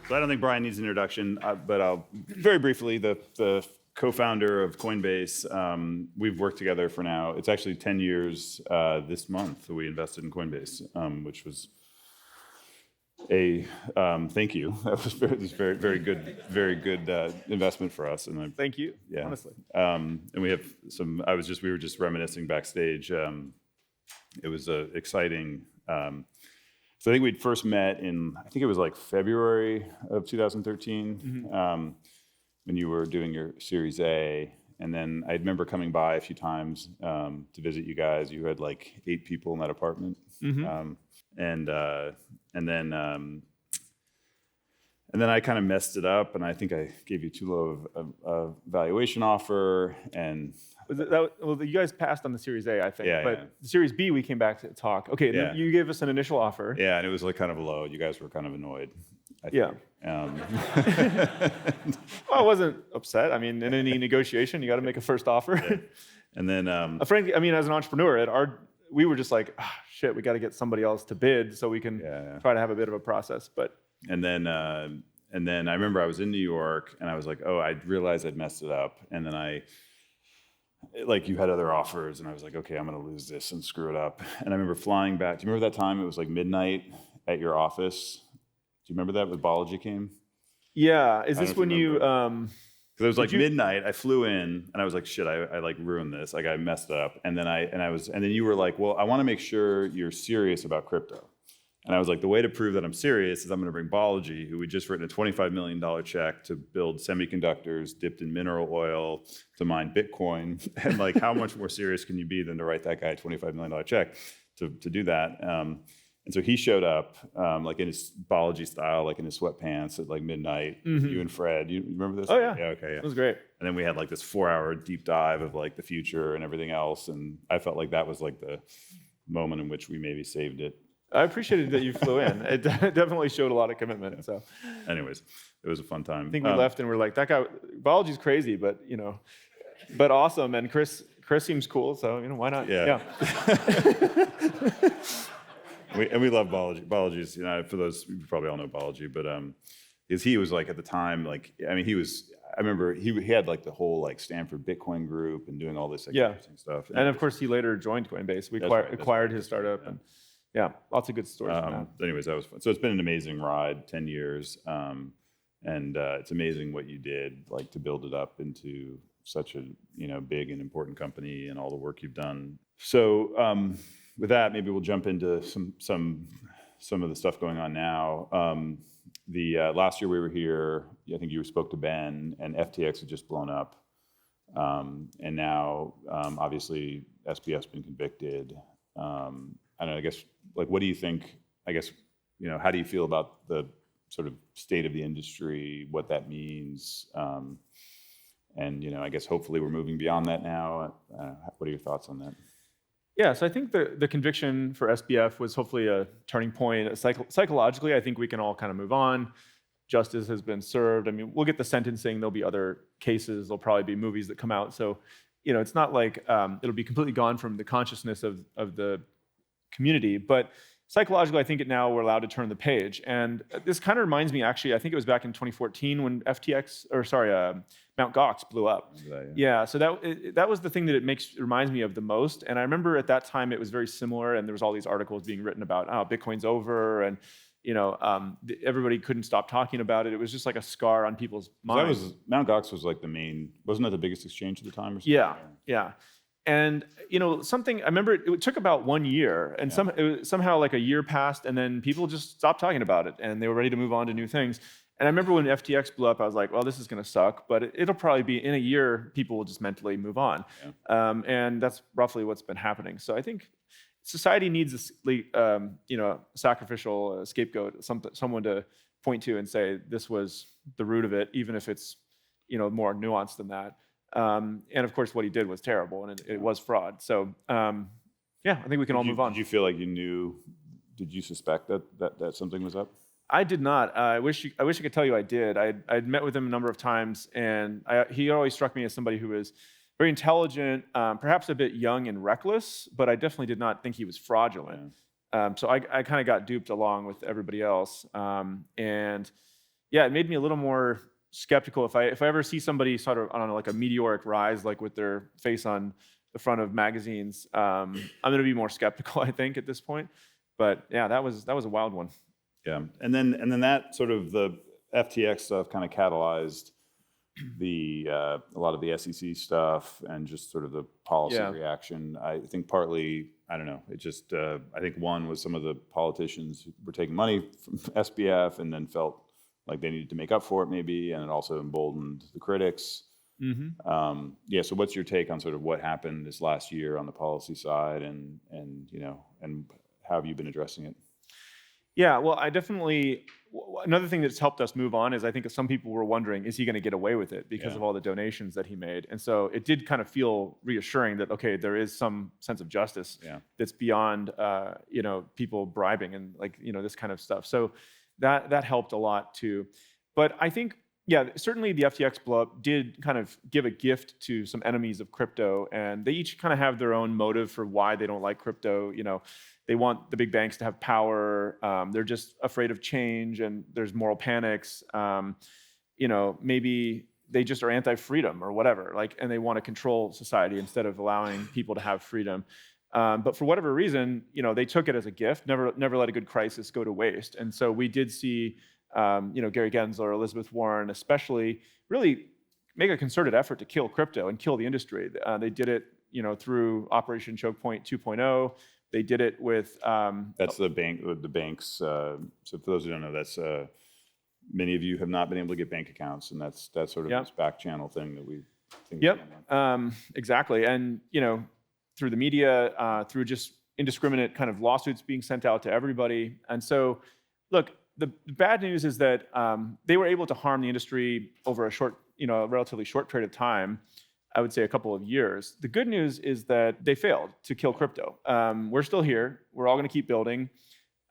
So I don't think Brian needs an introduction, but I'll very briefly, the co-founder of Coinbase, we've worked together for now. It's actually 10 years this month that we invested in Coinbase, which was a thank you. That was very good investment for us. And Thank you. Yeah. Honestly. And we have some. We were just reminiscing backstage. It was exciting. So I think we'd first met in, I think it was like February of 2013, when you were doing your Series A. And then I remember coming by a few times to visit you guys. You had like 8 people in that apartment. And then I kind of messed it up, and I think I gave you too low of a valuation offer. And well, you guys passed on the Series A, I think. Yeah, but yeah. the Series B, we came back to talk. Okay, Yeah. you gave us an initial offer. yeah, and it was like kind of low. You guys were kind of annoyed, I think. Yeah. Well, I wasn't upset. I mean, in any negotiation, you got to make a first offer. And then Frankly, I mean, as an entrepreneur, we were just like, shit, we got to get somebody else to bid so we can try to have a bit of a process. But And then I remember I was in New York, and I was like, oh, I realized I'd messed it up. And then you had other offers, and I was like, okay, I'm going to lose this and screw it up. And I remember flying back. Do you remember that time? It was like midnight at your office. Do you remember that when Balaji came? yeah, is this when you? Because it was like midnight. I flew in, and I was like, shit, I like ruined this. Like I messed up. And then then you were like, well, I want to make sure you're serious about crypto. And I was like, the way to prove that I'm serious is I'm going to bring Balaji, who we just written a $25 million check to build semiconductors dipped in mineral oil to mine Bitcoin. And like, how much more serious can you be than to write that guy a $25 million check to do that? And so he showed up like in his Balaji style, like in his sweatpants at like midnight. You and Fred, you remember this? Oh yeah. Yeah, okay, yeah. It was great. And then we had like this 4-hour deep dive of like the future and everything else. And I felt like that was like the moment in which we maybe saved it. I appreciated that you flew in. It definitely showed a lot of commitment. So, anyways, it was a fun time. I think we left and we're like, that guy, Balaji's crazy, but but awesome. And Chris seems cool, so why not? Yeah. we love Balaji. Balaji's, for those, you probably all know Balaji, but he was like at the time, like, I mean, I remember he had like the whole like Stanford Bitcoin group and doing all this interesting stuff. And of course, he later joined Coinbase. We acquired his startup. And yeah, lots of good stories from that. Anyways, that was fun. So it's been an amazing ride, 10 years. And it's amazing what you did, like to build it up into such a, big and important company and all the work you've done. So with that, maybe we'll jump into some of the stuff going on now. The last year we were here, I think you spoke to Ben, and FTX had just blown up. And now, obviously, SBF's been convicted. I don't know, I guess, like, what do you think, I guess, how do you feel about the sort of state of the industry, what that means? And, I guess hopefully we're moving beyond that now. What are your thoughts on that? Yeah, so I think the conviction for SBF was hopefully a turning point. Psychologically, I think we can all kind of move on. Justice has been served. I mean, we'll get the sentencing. There'll be other cases. There'll probably be movies that come out. So, it's not like it'll be completely gone from the consciousness of the community, but psychologically, I think now we're allowed to turn the page. And this kind of reminds me, actually, I think it was back in 2014 when Mt. Gox blew up. Yeah, so that was the thing that it reminds me of the most. And I remember at that time it was very similar, and there was all these articles being written about, Bitcoin's over, and everybody couldn't stop talking about it. It was just like a scar on people's minds. Mt. Gox was like wasn't that the biggest exchange at the time or something? Yeah. And something I remember, it took about 1 year, and somehow like a year passed, and then people just stopped talking about it, and they were ready to move on to new things. And I remember when FTX blew up, I was like, well, this is going to suck, but it'll probably be in a year, people will just mentally move on. And that's roughly what's been happening. So I think society needs a sacrificial scapegoat, someone to point to and say this was the root of it, even if it's more nuanced than that. And of course, what he did was terrible, and it was fraud. So, I think we can all move on. Did you feel like you knew? Did you suspect that something was up? I did not. I wish I could tell you I did. I'd met with him a number of times, and he always struck me as somebody who was very intelligent, perhaps a bit young and reckless, but I definitely did not think he was fraudulent. So I kind of got duped along with everybody else, and yeah, it made me a little more skeptical. If I ever see somebody sort of on like a meteoric rise, like with their face on the front of magazines, I'm going to be more skeptical, I think, at this point. But yeah, that was a wild one. Yeah, and then that sort of the FTX stuff kind of catalyzed a lot of the SEC stuff and just sort of the policy Yeah. reaction. I think partly, I don't know, it just I think one was some of the politicians who were taking money from SBF and then felt like they needed to make up for it maybe, and it also emboldened the critics. Yeah, so what's your take on sort of what happened this last year on the policy side, and how have you been addressing it? Yeah, well, I definitely. Another thing that's helped us move on is I think some people were wondering, is he going to get away with it because Yeah. of all the donations that he made? And so it did kind of feel reassuring that, okay, there is some sense of justice Yeah. that's beyond, people bribing and this kind of stuff. So that helped a lot too. But I think, yeah, certainly the FTX blow-up did kind of give a gift to some enemies of crypto, and they each kind of have their own motive for why they don't like crypto. They want the big banks to have power. They're just afraid of change, and there's moral panics. Maybe they just are anti-freedom or whatever, and they want to control society instead of allowing people to have freedom. But for whatever reason, they took it as a gift. Never let a good crisis go to waste. And so we did see, Gary Gensler, Elizabeth Warren, especially, really make a concerted effort to kill crypto and kill the industry. They did it, through Operation Choke Point 2.0. They did it with That's the banks. So for those who don't know, that's many of you have not been able to get bank accounts, and that's sort of this back channel thing that we think. Yep, exactly. And through the media, through just indiscriminate kind of lawsuits being sent out to everybody. And so, look, the bad news is that they were able to harm the industry over a relatively short period of time. I would say a couple of years. The good news is that they failed to kill crypto. We're still here. We're all going to keep building.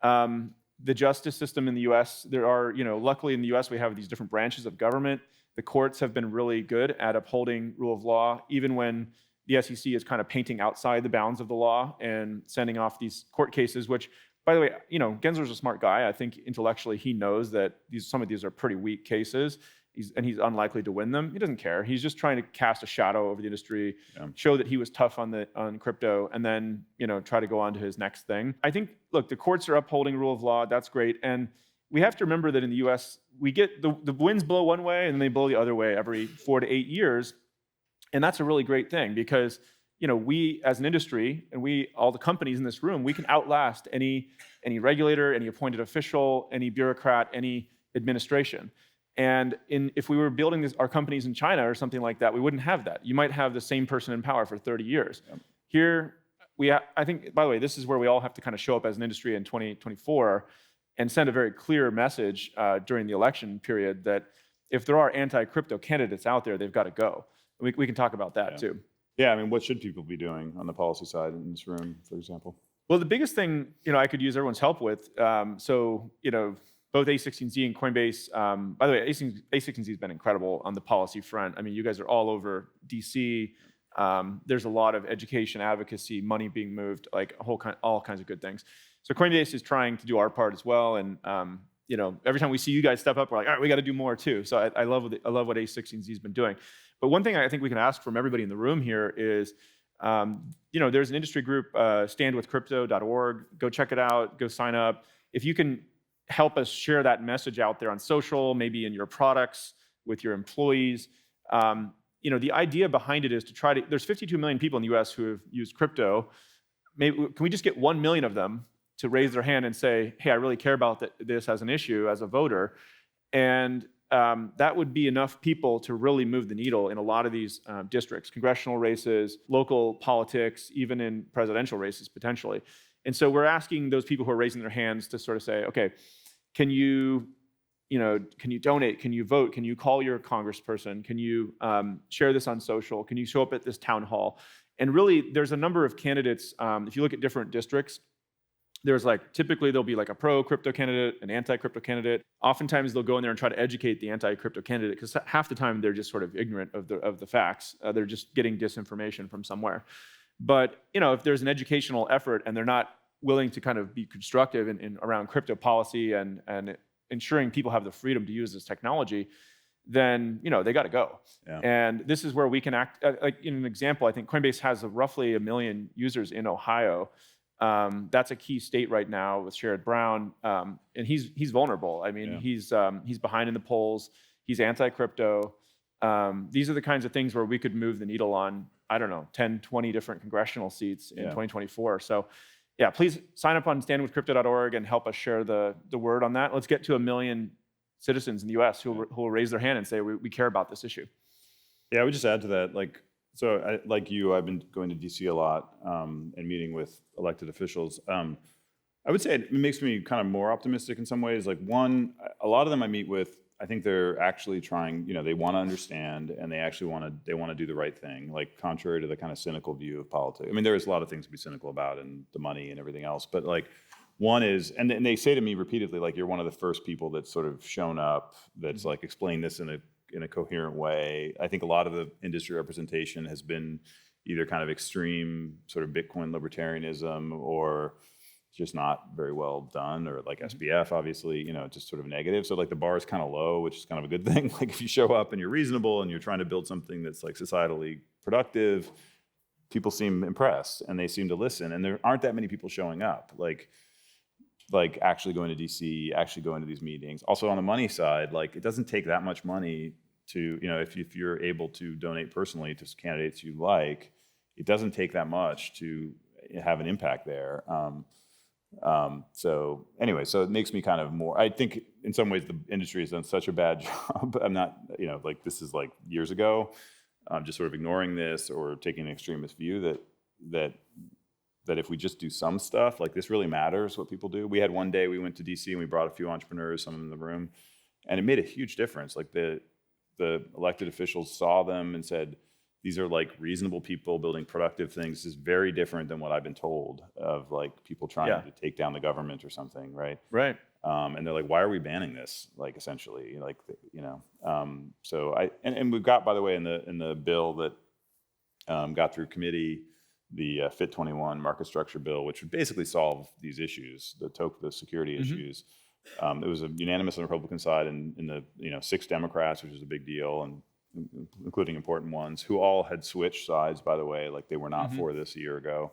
The justice system in the U.S., luckily in the U.S. we have these different branches of government. The courts have been really good at upholding rule of law, even when the SEC is kind of painting outside the bounds of the law and sending off these court cases, which, by the way, Gensler's a smart guy. I think intellectually he knows that some of these are pretty weak cases. He's unlikely to win them. He doesn't care. He's just trying to cast a shadow over the industry, show that he was tough on crypto, and then try to go on to his next thing. I think, look, the courts are upholding rule of law. That's great, and we have to remember that in the U.S. we get the winds blow one way and then they blow the other way every 4 to 8 years, and that's a really great thing because we as an industry and all the companies in this room, we can outlast any regulator, any appointed official, any bureaucrat, any administration. And if we were building our companies in China or something like that, we wouldn't have that. You might have the same person in power for 30 years. Yep. Here, I think, by the way, this is where we all have to kind of show up as an industry in 2024 and send a very clear message during the election period that if there are anti-crypto candidates out there, they've got to go. We can talk about that too. Yeah, I mean, what should people be doing on the policy side in this room, for example? Well, the biggest thing, I could use everyone's help with. Both A16Z and Coinbase. By the way, A16Z has been incredible on the policy front. I mean, you guys are all over DC. There's a lot of education, advocacy, money being moved, all kinds of good things. So Coinbase is trying to do our part as well. And every time we see you guys step up, we're like, all right, we got to do more too. So I love what A16Z has been doing. But one thing I think we can ask from everybody in the room here is, there's an industry group, standwithcrypto.org. Go check it out. Go sign up. If you can help us share that message out there on social, maybe in your products, with your employees. The idea behind it is to there's 52 million people in the US who have used crypto. Can we just get 1 million of them to raise their hand and say, hey, I really care about this as an issue, as a voter? And that would be enough people to really move the needle in a lot of these districts, congressional races, local politics, even in presidential races, potentially. And so we're asking those people who are raising their hands to sort of say, okay, can you donate? Can you vote? Can you call your congressperson? Can you share this on social? Can you show up at this town hall? And really, there's a number of candidates. If you look at different districts, there's typically there'll be a pro-crypto candidate, an anti-crypto candidate. Oftentimes they'll go in there and try to educate the anti-crypto candidate because half the time they're just sort of ignorant of the facts. They're just getting disinformation from somewhere. But if there's an educational effort and they're not willing to kind of be constructive in around crypto policy and ensuring people have the freedom to use this technology, then they got to go. Yeah. And this is where we can act. Like in an example, I think Coinbase has roughly 1 million users in Ohio. That's a key state right now with Sherrod Brown, and he's vulnerable. I mean, he's behind in the polls. He's anti-crypto. These are the kinds of things where we could move the needle on, I don't know, 10, 20 different congressional seats in 2024. So yeah, please sign up on standwithcrypto.org and help us share the word on that. Let's get to 1 million citizens in the US who will raise their hand and say, we care about this issue. Yeah, I would just add to that, like you, I've been going to DC a lot and meeting with elected officials. I would say it makes me kind of more optimistic in some ways. Like one, a lot of them I meet with, I think they're actually trying, they want to understand and they actually want to do the right thing, like contrary to the kind of cynical view of politics. I mean, there is a lot of things to be cynical about and the money and everything else, but like one is, and they say to me repeatedly, like, you're one of the first people that's sort of shown up that's like explained this in a coherent way. I think a lot of the industry representation has been either kind of extreme sort of Bitcoin libertarianism or just not very well done, or like SBF, obviously, just sort of negative. So like the bar is kind of low, which is kind of a good thing. Like if you show up and you're reasonable and you're trying to build something that's like societally productive, people seem impressed and they seem to listen. And there aren't that many people showing up, like actually going to DC, actually going to these meetings. Also on the money side, like it doesn't take that much money to, if you're able to donate personally to candidates you like, it doesn't take that much to have an impact there. So anyway, so it makes me kind of more, I think in some ways the industry has done such a bad job. I'm not, like this is like years ago, just sort of ignoring this or taking an extremist view that if we just do some stuff, like this really matters what people do. We had one day we went to DC and we brought a few entrepreneurs, some in the room, and it made a huge difference. Like the elected officials saw them and said, these are like reasonable people building productive things. This is very different than what I've been told of like people trying to take down the government or something, right? Right. And they're like, why are we banning this? Like essentially, like, so and we've got, by the way, in the bill that got through committee, the FIT 21 market structure bill, which would basically solve these issues, the security issues. It was a unanimous on the Republican side, and in the 6 Democrats, which is a big deal, and including important ones who all had switched sides, by the way, like they were not for this a year ago.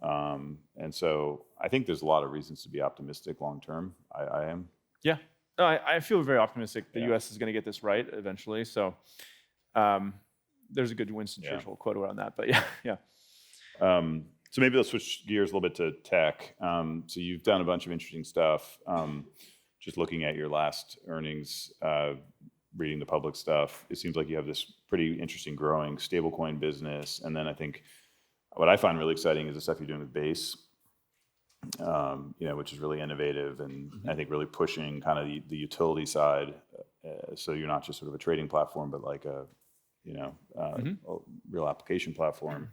And so I think there's a lot of reasons to be optimistic long term. I am. Yeah. No, I feel very optimistic the U.S. is going to get this right eventually. So there's a good Winston Churchill quote around that. But yeah. So maybe let's switch gears a little bit to tech. So you've done a bunch of interesting stuff. Just looking at your last earnings, reading the public stuff, it seems like you have this pretty interesting growing stablecoin business. And then I think what I find really exciting is the stuff you're doing with Base, which is really innovative and I think really pushing kind of the utility side. So you're not just sort of a trading platform, but like a real application platform.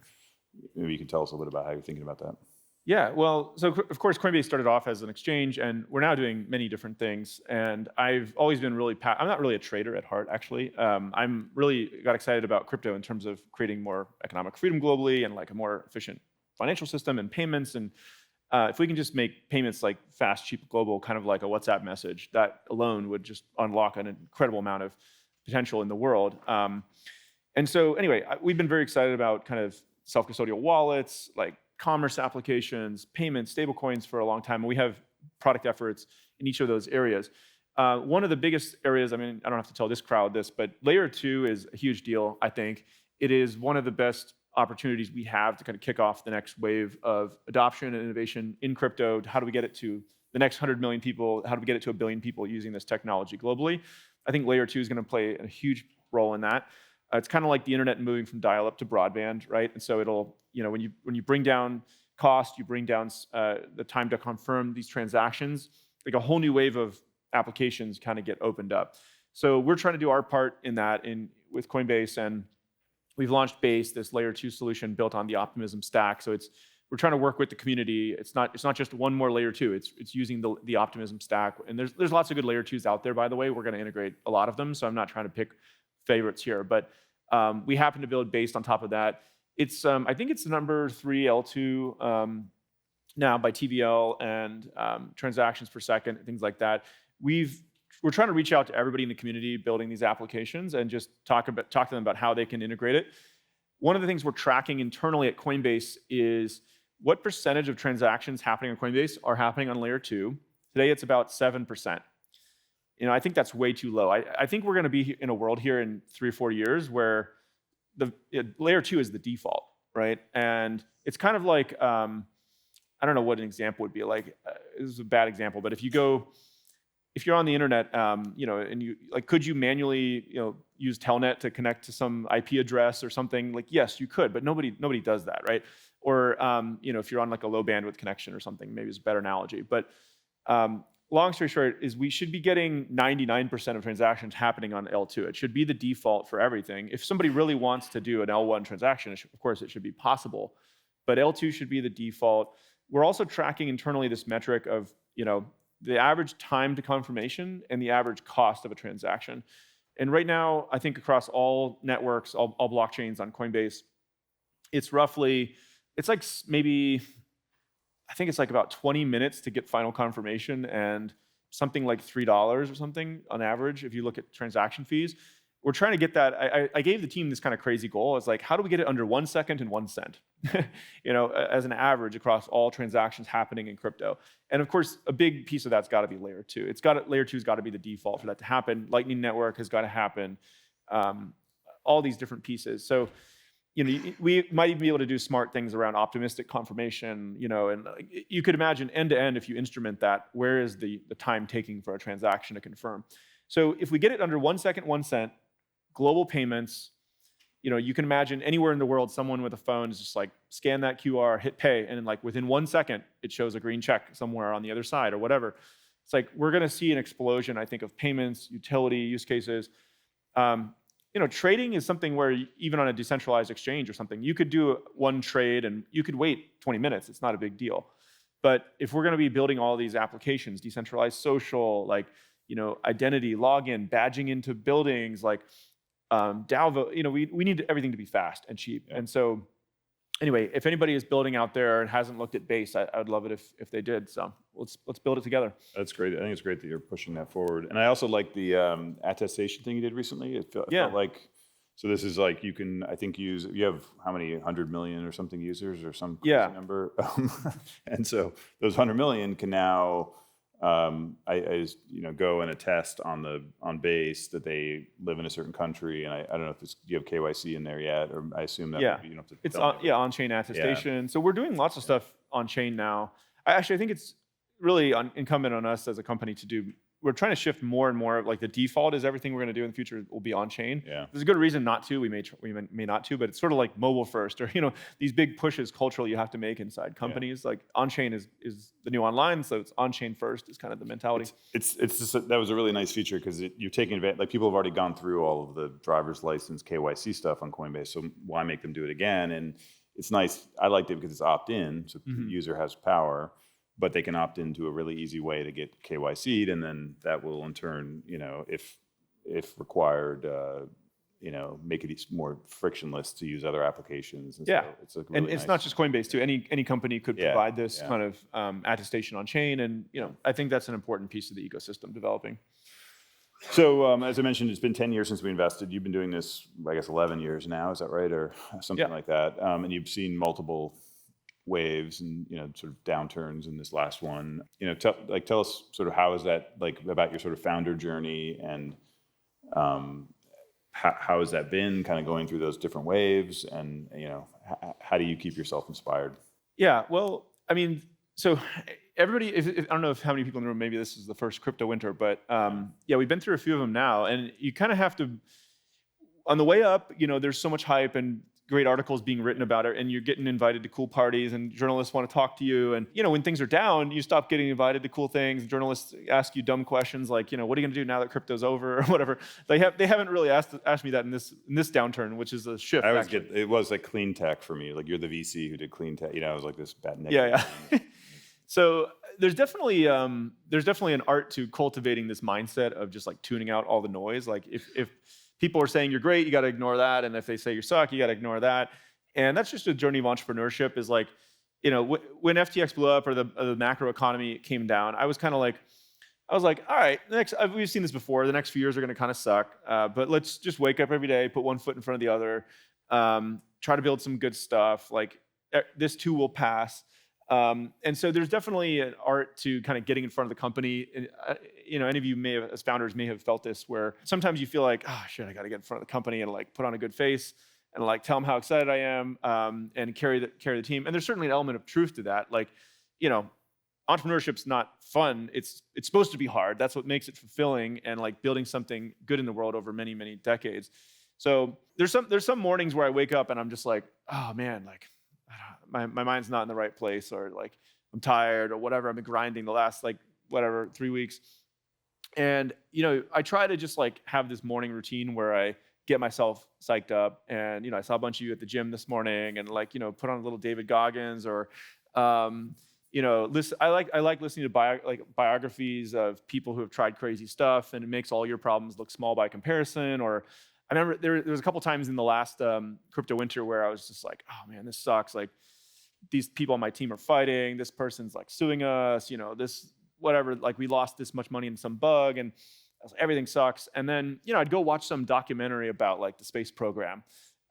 Maybe you can tell us a little bit about how you're thinking about that. Yeah, well, so of course, Coinbase started off as an exchange, and we're now doing many different things. And I've always been really, I'm not really a trader at heart, actually. I'm really got excited about crypto in terms of creating more economic freedom globally and like a more efficient financial system and payments. And if we can just make payments like fast, cheap, global, kind of like a WhatsApp message, that alone would just unlock an incredible amount of potential in the world. And so anyway, we've been very excited about kind of self-custodial wallets, like commerce applications, payments, stablecoins for a long time. And we have product efforts in each of those areas. One of the biggest areas, I mean, I don't have to tell this crowd this, but layer 2 is a huge deal, I think. It is one of the best opportunities we have to kind of kick off the next wave of adoption and innovation in crypto. How do we get it to the next 100 million people? How do we get it to 1 billion people using this technology globally? I think layer 2 is going to play a huge role in that. It's kind of like the internet moving from dial-up to broadband, right? And so it'll, when you bring down cost, you bring down the time to confirm these transactions, like a whole new wave of applications kind of get opened up. So we're trying to do our part in that with Coinbase, and we've launched Base, this layer 2 solution built on the Optimism stack. So we're trying to work with the community. It's not just one more layer 2. It's using the Optimism stack, and there's lots of good layer 2s out there. By the way, we're going to integrate a lot of them. So I'm not trying to pick favorites here, but we happen to build based on top of that. It's I think it's the number 3 L2 now by TVL and transactions per second, things like that. we're trying to reach out to everybody in the community building these applications and just talk to them about how they can integrate it. One of the things we're tracking internally at Coinbase is what percentage of transactions happening on Coinbase are happening on layer 2. Today, it's about 7%. I think that's way too low. I think we're going to be in a world here in 3 or 4 years where layer 2 is the default, right? And it's kind of like, I don't know what an example would be like. This is a bad example, but if you're on the internet, and you could you manually, use Telnet to connect to some IP address or something? Like, yes, you could, but nobody does that, right? Or, if you're on like a low bandwidth connection or something, maybe it's a better analogy. But long story short is we should be getting 99% of transactions happening on L2. It should be the default for everything. If somebody really wants to do an L1 transaction, of course, it should be possible. But L2 should be the default. We're also tracking internally this metric of, the average time to confirmation and the average cost of a transaction. And right now, I think across all networks, all blockchains on Coinbase, it's like maybe, I think it's like about 20 minutes to get final confirmation and something like $3 or something on average if you look at transaction fees. We're trying to get that. I gave the team this kind of crazy goal. It's like, how do we get it under 1 second and 1 cent? As an average across all transactions happening in crypto. And of course, a big piece of that's got to be layer 2. Layer 2's got to be the default for that to happen. Lightning Network has got to happen. All these different pieces. So, we might even be able to do smart things around optimistic confirmation. And you could imagine end to end if you instrument that. Where is the time taking for a transaction to confirm? So if we get it under 1 second, 1 cent. Global payments, you can imagine anywhere in the world, someone with a phone is just like, scan that QR, hit pay, and then like within 1 second, it shows a green check somewhere on the other side or whatever. It's like, we're gonna see an explosion, I think, of payments, utility, use cases. Trading is something where even on a decentralized exchange or something, you could do one trade and you could wait 20 minutes, it's not a big deal. But if we're gonna be building all these applications, decentralized social, like, identity, login, badging into buildings, like, DAO, we need everything to be fast and cheap. Yeah. And so anyway, if anybody is building out there and hasn't looked at Base, I would love it if they did. So let's build it together. That's great. I think it's great that you're pushing that forward. And I also like the attestation thing you did recently. It felt like, so this is like, you can, I think, you have how many, 100 million or something users or some crazy number? And so those 100 million can now, I go and attest on Base that they live in a certain country, and I don't know if do you have KYC in there yet, or I assume that maybe you don't have to. It's on-chain attestation. Yeah. So we're doing lots of stuff on chain now. I think it's really incumbent on us as a company to do. We're trying to shift more and more. Like the default is everything we're going to do in the future will be on chain. Yeah. There's a good reason not to. We may not to, but it's sort of like mobile first, or these big pushes culturally you have to make inside companies. Yeah. Like on chain is the new online, so it's on chain first is kind of the mentality. It's just that was a really nice feature because you're taking advantage. Like people have already gone through all of the driver's license KYC stuff on Coinbase, so why make them do it again? And it's nice. I liked it because it's opt-in, so the user has power. But they can opt into a really easy way to get KYC'd, and then that will in turn, if required, make it more frictionless to use other applications. And yeah, so it's really it's not just Coinbase too. Any company could provide this kind of attestation on chain, and I think that's an important piece of the ecosystem developing. So as I mentioned, it's been 10 years since we invested. You've been doing this, I guess, 11 years now. Is that right, or something like that? And you've seen multiple waves and sort of downturns in this last one. Tell us sort of how is that like about your sort of founder journey, and how has that been kind of going through those different waves, and how do you keep yourself inspired? Yeah, well, I mean, so everybody, I don't know how many people in the room, maybe this is the first crypto winter, but we've been through a few of them now, and you kind of have to, on the way up, there's so much hype and great articles being written about it, and you're getting invited to cool parties, and journalists want to talk to you. And when things are down, you stop getting invited to cool things. Journalists ask you dumb questions like, what are you going to do now that crypto's over, or whatever. They haven't really asked me that in this downturn, which is a shift. It was like clean tech for me. Like you're the VC who did clean tech. I was like this bad negative. Yeah. So there's definitely an art to cultivating this mindset of just like tuning out all the noise. Like if people are saying you're great, you got to ignore that. And if they say you suck, you got to ignore that. And that's just a journey of entrepreneurship is like, when FTX blew up or the macro economy came down, I was kind of like, I was like, all right, we've seen this before. The next few years are going to kind of suck, but let's just wake up every day, put one foot in front of the other, try to build some good stuff. Like this too will pass. And so there's definitely an art to kind of getting in front of the company. And, any of you as founders may have felt this, where sometimes you feel like, oh shit, I got to get in front of the company and like put on a good face and like tell them how excited I am, and carry the team. And there's certainly an element of truth to that. Like, entrepreneurship's not fun. It's supposed to be hard. That's what makes it fulfilling and like building something good in the world over many, many decades. So there's some mornings where I wake up and I'm just like, oh man, like my mind's not in the right place, or like I'm tired or whatever. I've been grinding the last 3 weeks. And I try to just like have this morning routine where I get myself psyched up. And I saw a bunch of you at the gym this morning, and put on a little David Goggins, or listen. I like listening to biographies of people who have tried crazy stuff, and it makes all your problems look small by comparison. Or I remember there was a couple times in the last crypto winter where I was just like, oh man, this sucks. Like these people on my team are fighting. This person's like suing us. This whatever. Like we lost this much money in some bug, and I was like, everything sucks. And then I'd go watch some documentary about like the space program,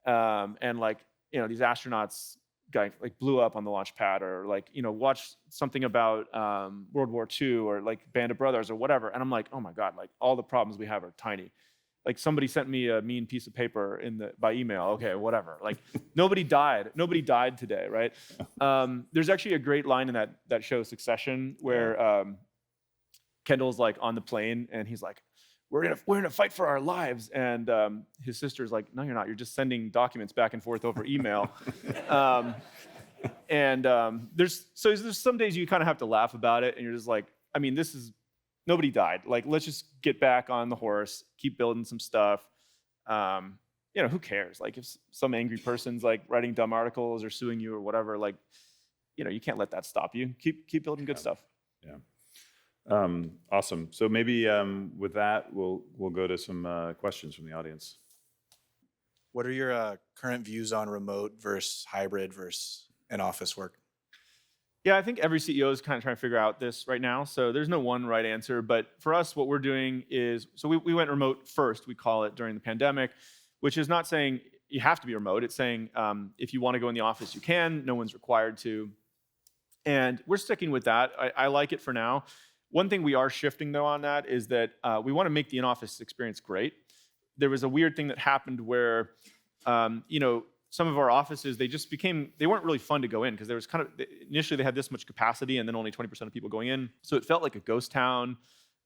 and these astronauts like blew up on the launch pad, or watch something about World War II, or like Band of Brothers or whatever. And I'm like, oh my God, like all the problems we have are tiny. Like somebody sent me a mean piece of paper by email. Okay, whatever. Like nobody died today, right? There's actually a great line in that show Succession where Kendall's like on the plane and he's like, we're gonna fight for our lives. And his sister's like, no, you're not. You're just sending documents back and forth over email. There's some days you kind of have to laugh about it, and you're just like, I mean, nobody died. Like, let's just get back on the horse, keep building some stuff. Who cares? Like, if some angry person's like writing dumb articles or suing you or whatever, like, you can't let that stop you. Keep building good stuff. Yeah. Awesome. So maybe with that, we'll go to some questions from the audience. What are your current views on remote versus hybrid versus in-office work? Yeah, I think every CEO is kind of trying to figure out this right now. So there's no one right answer. But for us, what we're doing is, so we went remote first, we call it, during the pandemic, which is not saying you have to be remote. It's saying if you want to go in the office, you can. No one's required to. And we're sticking with that. I like it for now. One thing we are shifting, though, on that is that we want to make the in-office experience great. There was a weird thing that happened where, some of our offices, they weren't really fun to go in, because there was initially they had this much capacity and then only 20% of people going in. So it felt like a ghost town.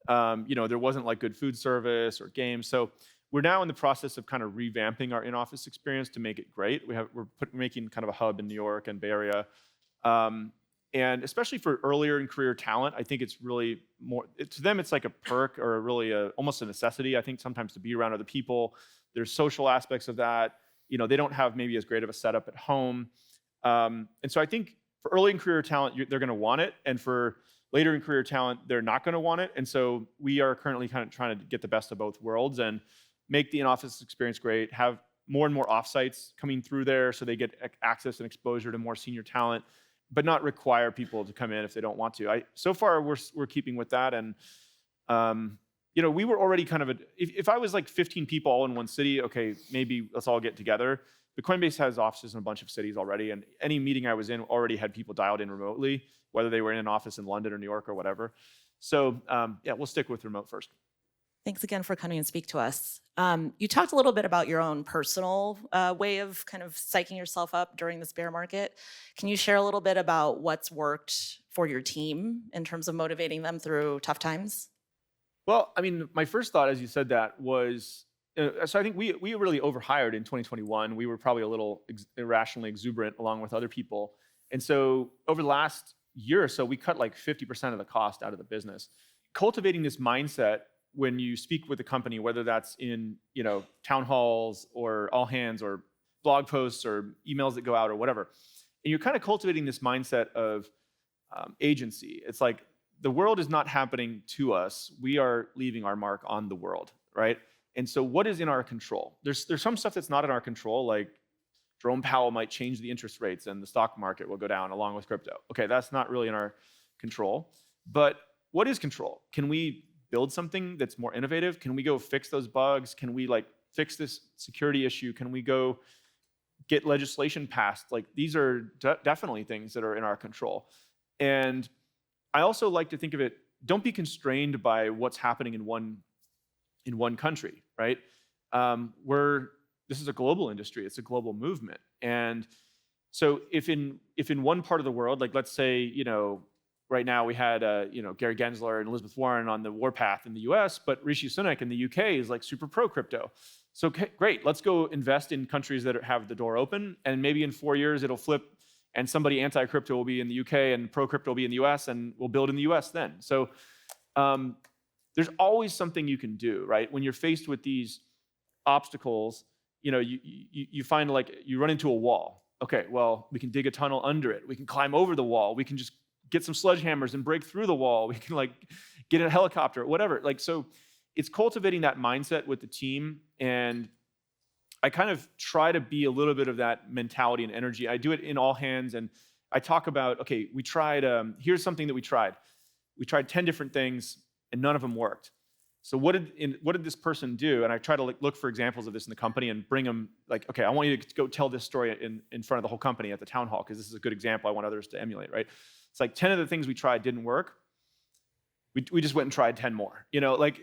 There wasn't like good food service or games. So we're now in the process of kind of revamping our in-office experience to make it great. We're making kind of a hub in New York and Bay Area. And especially for earlier in career talent, I think it's really more, to them, it's like a perk, or really almost a necessity, I think, sometimes, to be around other people. There's social aspects of that. They don't have maybe as great of a setup at home. And so I think for early in career talent, they're going to want it. And for later in career talent, they're not going to want it. And so we are currently kind of trying to get the best of both worlds and make the in-office experience great, have more and more offsites coming through there so they get access and exposure to more senior talent, but not require people to come in if they don't want to. So far, we're keeping with that. And we were already kind of if I was like 15 people all in one city, okay, maybe let's all get together. But Coinbase has offices in a bunch of cities already, and any meeting I was in already had people dialed in remotely, whether they were in an office in London or New York or whatever. So we'll stick with remote first. Thanks again for coming and speak to us. You talked a little bit about your own personal way of kind of psyching yourself up during this bear market. Can you share a little bit about what's worked for your team in terms of motivating them through tough times? Well, I mean, my first thought as you said that was, so I think we really overhired in 2021. We were probably a little irrationally exuberant along with other people. And so over the last year or so, we cut like 50% of the cost out of the business. Cultivating this mindset when you speak with a company, whether that's in town halls or all hands or blog posts or emails that go out or whatever, and you're kind of cultivating this mindset of agency. It's like the world is not happening to us. We are leaving our mark on the world, right? And so what is in our control? There's some stuff that's not in our control, like Jerome Powell might change the interest rates and the stock market will go down along with crypto. Okay, that's not really in our control. But what is control? Can we build something that's more innovative? Can we go fix those bugs? Can we like fix this security issue? Can we go get legislation passed? Like these are definitely things that are in our control. And I also like to think of it, don't be constrained by what's happening in one country, right? This is a global industry, it's a global movement. And so if in one part of the world, like let's say, you know, right now we had Gary Gensler and Elizabeth Warren on the warpath in the US, but Rishi Sunak in the UK is like super pro crypto. So great, let's go invest in countries that have the door open, and maybe in 4 years it'll flip and somebody anti-crypto will be in the UK and pro-crypto will be in the US, and we'll build in the US then. So there's always something you can do, right? When you're faced with these obstacles, you know, you find like you run into a wall. Okay, well, we can dig a tunnel under it. We can climb over the wall. We can just get some sledgehammers and break through the wall. We can like get a helicopter, whatever. Like, so it's cultivating that mindset with the team. And I kind of try to be a little bit of that mentality and energy. I do it in all hands. And I talk about, okay, we tried, here's something that we tried. We tried 10 different things and none of them worked. So what did this person do? And I try to like look for examples of this in the company and bring them like, okay, I want you to go tell this story in front of the whole company at the town hall, because this is a good example I want others to emulate, right? It's like 10 of the things we tried didn't work. We just went and tried 10 more. You know, like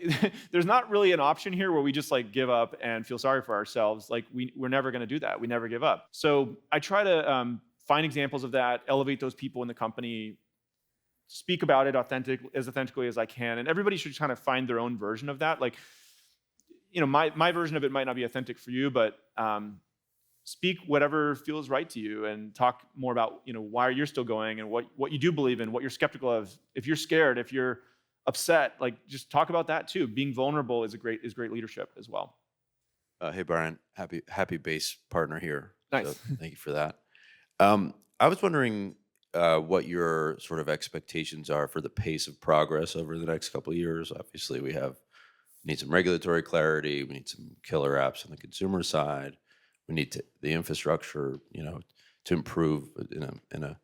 there's not really an option here where we just like give up and feel sorry for ourselves. Like we're never going to do that. We never give up. So I try to find examples of that, elevate those people in the company, speak about it as authentically as I can. And everybody should kind of find their own version of that. Like, you know, my version of it might not be authentic for you, but speak whatever feels right to you and talk more about, you know, why you're still going and what you do believe in, what you're skeptical of. If you're scared, if you're upset, like just talk about that too. Being vulnerable is great leadership as well. Hey, Brian, happy base partner here. Nice. So thank you for that. I was wondering what your sort of expectations are for the pace of progress over the next couple of years. Obviously, we need some regulatory clarity. We need some killer apps on the consumer side. We need the infrastructure, you know, to improve in a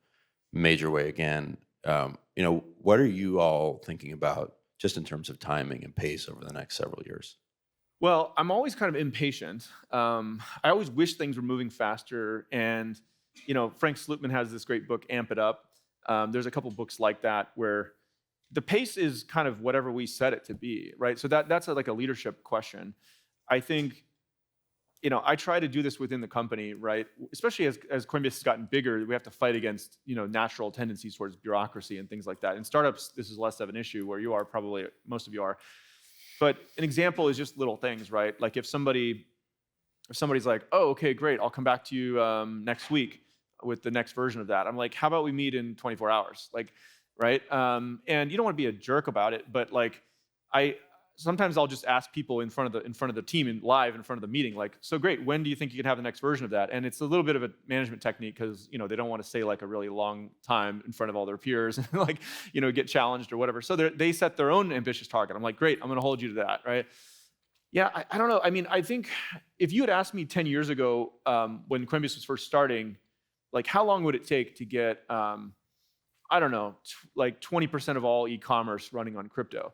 major way again. You know, what are you all thinking about just in terms of timing and pace over the next several years? Well, I'm always kind of impatient. I always wish things were moving faster. And, you know, Frank Slootman has this great book, Amp It Up. There's a couple books like that where the pace is kind of whatever we set it to be, right? So that's like a leadership question. I think, you know, I try to do this within the company, right? Especially as Coinbase has gotten bigger, we have to fight against, you know, natural tendencies towards bureaucracy and things like that. In startups, this is less of an issue where you are probably, most of you are. But an example is just little things, right? Like if somebody's like, oh, okay, great, I'll come back to you next week with the next version of that. I'm like, how about we meet in 24 hours? Like, right? And you don't want to be a jerk about it, but like, sometimes I'll just ask people in front of the team live in front of the meeting, like, so great, when do you think you can have the next version of that? And it's a little bit of a management technique because, you know, they don't want to say like a really long time in front of all their peers and like, you know, get challenged or whatever. So they set their own ambitious target. I'm like, great, I'm going to hold you to that, right? Yeah, I don't know. I mean, I think if you had asked me 10 years ago when Coinbase was first starting, like how long would it take to get, I don't know, like 20% of all e-commerce running on crypto?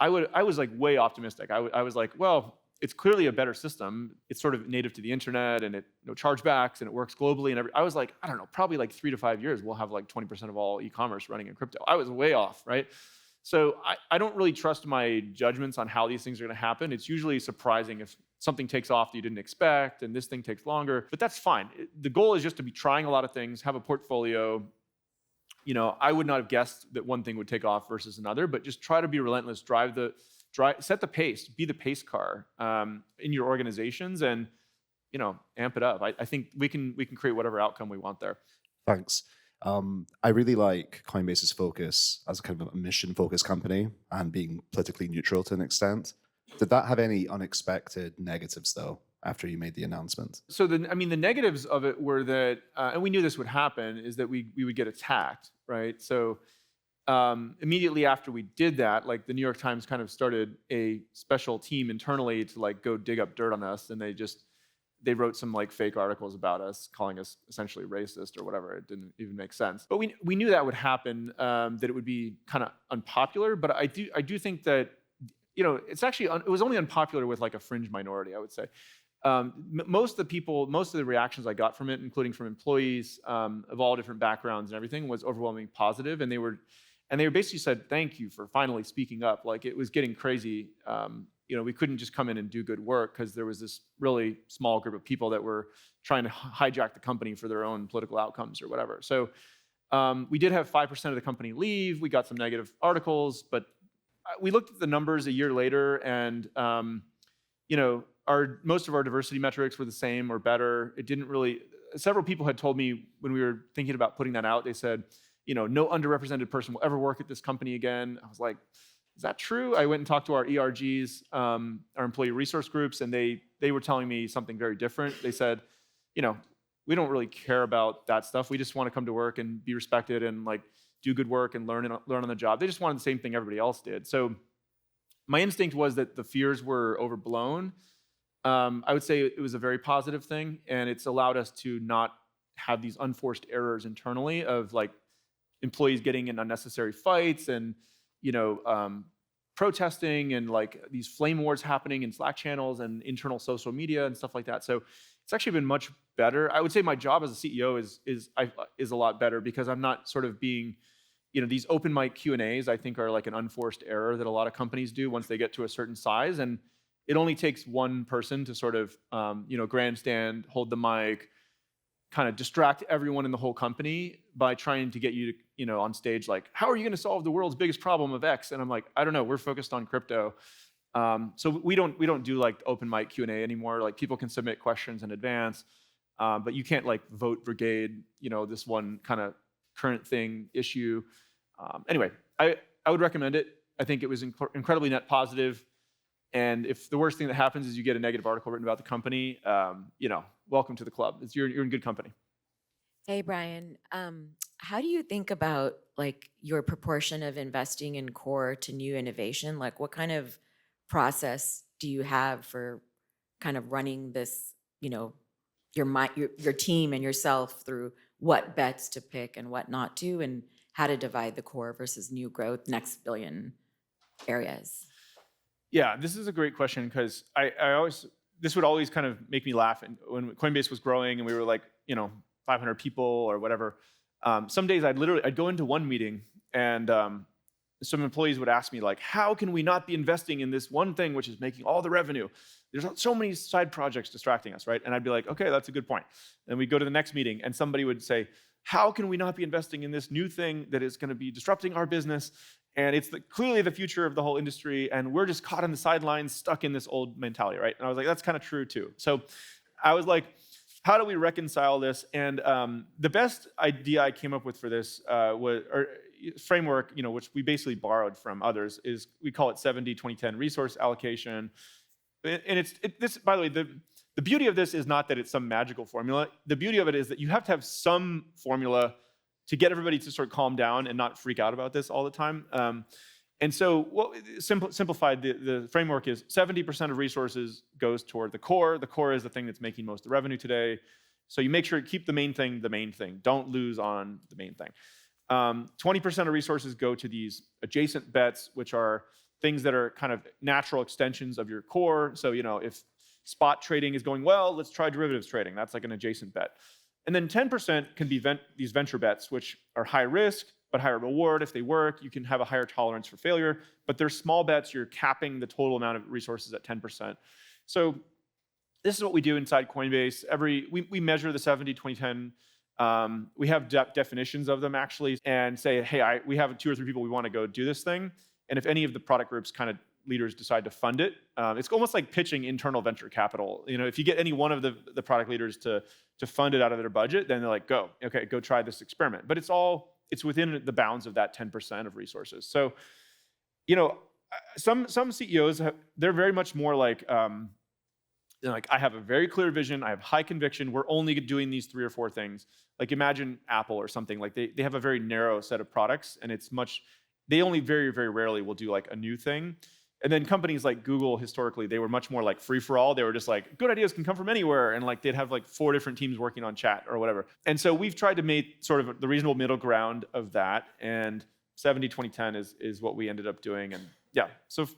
I was like way optimistic. I was like, well, it's clearly a better system. It's sort of native to the internet and it no chargebacks and it works globally and I was like, I don't know, probably like 3 to 5 years we'll have like 20% of all e-commerce running in crypto. I was way off, right? So I don't really trust my judgments on how these things are going to happen. It's usually surprising if something takes off that you didn't expect and this thing takes longer, but that's fine. The goal is just to be trying a lot of things, have a portfolio. You know, I would not have guessed that one thing would take off versus another, but just try to be relentless, set the pace, be the pace car in your organizations, and you know, amp it up. I think we can create whatever outcome we want there. Thanks. I really like Coinbase's focus as a kind of a mission-focused company and being politically neutral to an extent. Did that have any unexpected negatives though? After you made the announcement? So the negatives of it were that, and we knew this would happen, is that we would get attacked, right? So immediately after we did that, like the New York Times kind of started a special team internally to like go dig up dirt on us, and they just they wrote some like fake articles about us, calling us essentially racist or whatever. It didn't even make sense. But we knew that would happen, that it would be kind of unpopular. But I do think that, it's actually, it was only unpopular with like a fringe minority, I would say. Most of the reactions I got from it, including from employees of all different backgrounds and everything, was overwhelmingly positive. And they basically said, thank you for finally speaking up. Like, it was getting crazy. We couldn't just come in and do good work because there was this really small group of people that were trying to hijack the company for their own political outcomes or whatever. So we did have 5% of the company leave. We got some negative articles, but we looked at the numbers a year later, and most of our diversity metrics were the same or better. It didn't really. Several people had told me when we were thinking about putting that out, they said, no underrepresented person will ever work at this company again. I was like, is that true? I went and talked to our ERGs, our employee resource groups, and they were telling me something very different. They said, we don't really care about that stuff. We just want to come to work and be respected and like do good work and learn on the job. They just wanted the same thing everybody else did. So my instinct was that the fears were overblown. I would say it was a very positive thing, and it's allowed us to not have these unforced errors internally of like employees getting in unnecessary fights and protesting and like these flame wars happening in Slack channels and internal social media and stuff like that. So it's actually been much better. I would say my job as a CEO is a lot better because I'm not sort of being, these open mic Q&As I think are like an unforced error that a lot of companies do once they get to a certain size, and it only takes one person to sort of grandstand, hold the mic, kind of distract everyone in the whole company by trying to get you to, on stage, like, how are you going to solve the world's biggest problem of X? And I'm like, I don't know, we're focused on crypto. So we don't do like open mic Q&A anymore. Like, people can submit questions in advance, but you can't like vote brigade, this one kind of current thing issue. Anyway, I would recommend it. I think it was incredibly net positive. And if the worst thing that happens is you get a negative article written about the company, welcome to the club. You're in good company. Hey, Brian. How do you think about like your proportion of investing in core to new innovation? Like, what kind of process do you have for kind of running this, your team and yourself through what bets to pick and what not to, and how to divide the core versus new growth, next billion areas? Yeah, this is a great question because this would always kind of make me laugh. And when Coinbase was growing and we were like, 500 people or whatever, some days I'd go into one meeting and some employees would ask me like, how can we not be investing in this one thing which is making all the revenue? There's so many side projects distracting us, right? And I'd be like, okay, that's a good point. Then we'd go to the next meeting and somebody would say, how can we not be investing in this new thing that is going to be disrupting our business? And it's clearly the future of the whole industry, and we're just caught on the sidelines, stuck in this old mentality, right? And I was like, that's kind of true too. So I was like, how do we reconcile this? And the best idea I came up with for this framework, which we basically borrowed from others, is we call it 70-20-10 resource allocation. And this, by the way, the beauty of this is not that it's some magical formula. The beauty of it is that you have to have some formula to get everybody to sort of calm down and not freak out about this all the time. And so simplified, the framework is 70% of resources goes toward the core. The core is the thing that's making most of the revenue today. So you make sure to keep the main thing. Don't lose on the main thing. 20% of resources go to these adjacent bets, which are things that are kind of natural extensions of your core. So, if spot trading is going well, let's try derivatives trading. That's like an adjacent bet. And then 10% can be these venture bets, which are high risk, but higher reward. If they work, you can have a higher tolerance for failure. But they're small bets. You're capping the total amount of resources at 10%. So this is what we do inside Coinbase. We measure the 70-20-10. We have definitions of them, actually, and say, hey, we have 2 or 3 people we want to go do this thing. And if any of the product groups kind of leaders decide to fund it, it's almost like pitching internal venture capital. If you get any one of the product leaders to fund it out of their budget, then they're like, go try this experiment. But it's within the bounds of that 10% of resources. So, some CEOs they're very much more like, I have a very clear vision, I have high conviction, we're only doing these 3 or 4 things. Like, imagine Apple or something. Like, they have a very narrow set of products, and they only very, very rarely will do like a new thing. And then companies like Google, historically, they were much more like free for all. They were just like, good ideas can come from anywhere. And like they'd have like 4 different teams working on chat or whatever. And so we've tried to make sort of the reasonable middle ground of that. And 70-20-10 is what we ended up doing. And yeah, so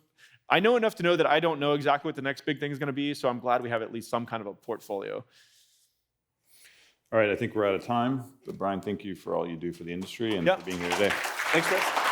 I know enough to know that I don't know exactly what the next big thing is going to be. So I'm glad we have at least some kind of a portfolio. All right, I think we're out of time. But Brian, thank you for all you do for the industry and Yep. for being here today. Thanks, Chris.